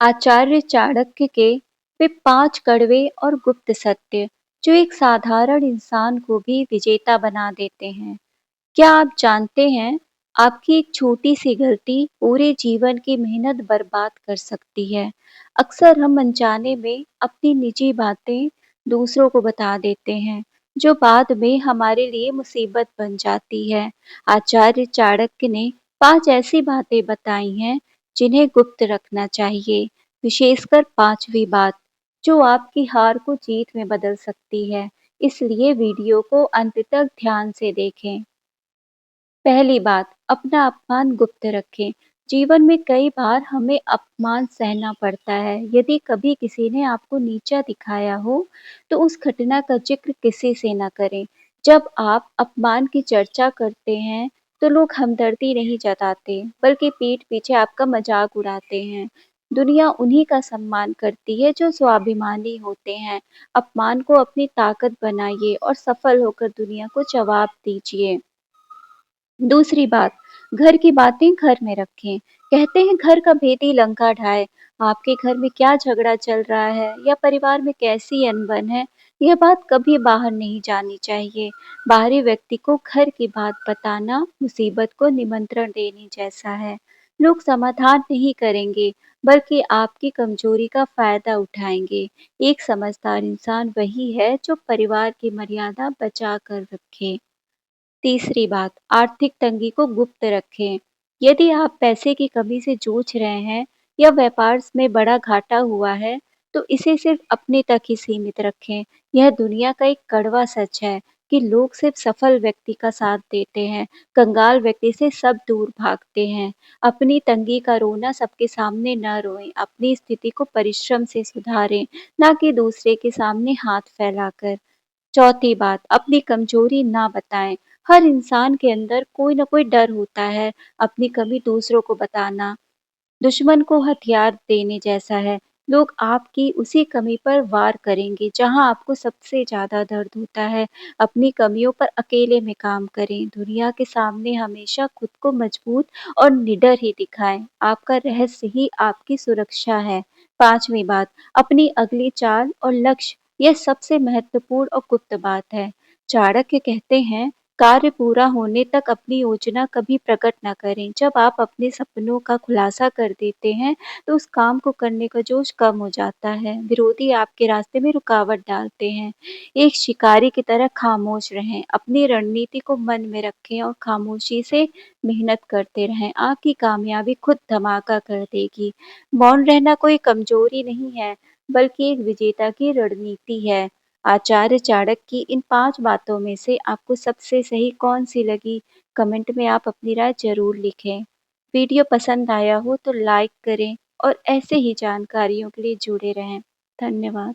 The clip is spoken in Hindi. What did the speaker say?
आचार्य चाणक्य के वे 5 कड़वे और गुप्त सत्य जो एक साधारण इंसान को भी विजेता बना देते हैं। क्या आप जानते हैं, आपकी एक छोटी-सी गलती पूरे जीवन की मेहनत बर्बाद कर सकती है। अक्सर हम अनजाने में अपनी निजी बातें दूसरों को बता देते हैं, जो बाद में हमारे लिए मुसीबत बन जाती है। आचार्य चाणक्य ने 5 ऐसी बातें बताई हैं, जिन्हें गुप्त रखना चाहिए, विशेषकर 5वीं बात, जो आपकी हार को जीत में बदल सकती है। इसलिए वीडियो को अंत तक ध्यान से देखें। पहली बात, अपना अपमान गुप्त रखें। जीवन में कई बार हमें अपमान सहना पड़ता है। यदि कभी किसी ने आपको नीचा दिखाया हो, तो उस घटना का जिक्र किसी से न करें। जब आप अपमान की चर्चा करते हैं, तो लोग हमदर्दी नहीं जताते, बल्कि पीठ पीछे आपका मजाक उड़ाते हैं। दुनिया उन्हीं का सम्मान करती है जो स्वाभिमानी होते हैं। अपमान को अपनी ताकत बनाइए और सफल होकर दुनिया को जवाब दीजिए। दूसरी बात, घर की बातें घर में रखें। कहते हैं घर का भेदी लंका ढाए। आपके घर में क्या झगड़ा चल रहा है या परिवार में कैसी अनबन है, यह बात कभी बाहर नहीं जानी चाहिए। बाहरी व्यक्ति को घर की बात बताना मुसीबत को निमंत्रण देने जैसा है। लोग समाधान नहीं करेंगे, बल्कि आपकी कमजोरी का फायदा उठाएंगे। एक समझदार इंसान वही है जो परिवार की मर्यादा बचा कर रखे। तीसरी बात, आर्थिक तंगी को गुप्त रखें। यदि आप पैसे की कमी से जूझ रहे हैं या व्यापार में बड़ा घाटा हुआ है, तो इसे सिर्फ अपने तक ही सीमित रखें। यह दुनिया का एक कड़वा सच है कि लोग सिर्फ सफल व्यक्ति का साथ देते हैं, कंगाल व्यक्ति से सब दूर भागते हैं। अपनी तंगी का रोना सबके सामने न रोएं, अपनी स्थिति को परिश्रम से सुधारें, ना कि दूसरे के सामने हाथ फैलाकर। चौथी बात, अपनी कमजोरी ना बताएं। हर इंसान के अंदर कोई ना कोई डर होता है। अपनी कमी दूसरों को बताना दुश्मन को हथियार देने जैसा है। लोग आपकी उसी कमी पर वार करेंगे जहां आपको सबसे ज्यादा दर्द होता है। अपनी कमियों पर अकेले में काम करें। दुनिया के सामने हमेशा खुद को मजबूत और निडर ही दिखाएं। आपका रहस्य ही आपकी सुरक्षा है। 5वीं बात, अपनी अगली चाल और लक्ष्य, यह सबसे महत्वपूर्ण और गुप्त बात है। चाणक्य कहते हैं, कार्य पूरा होने तक अपनी योजना कभी प्रकट न करें। जब आप अपने सपनों का खुलासा कर देते हैं, तो उस काम को करने का जोश कम हो जाता है। विरोधी आपके रास्ते में रुकावट डालते हैं। एक शिकारी की तरह खामोश रहें, अपनी रणनीति को मन में रखें और खामोशी से मेहनत करते रहें। आपकी कामयाबी खुद धमाका कर देगी। मौन रहना कोई कमजोरी नहीं है, बल्कि एक विजेता की रणनीति है। आचार्य चाणक्य की इन 5 बातों में से आपको सबसे सही कौन-सी लगी? कमेंट में आप अपनी राय ज़रूर लिखें। वीडियो पसंद आया हो तो लाइक करें और ऐसे ही जानकारियों के लिए जुड़े रहें। धन्यवाद।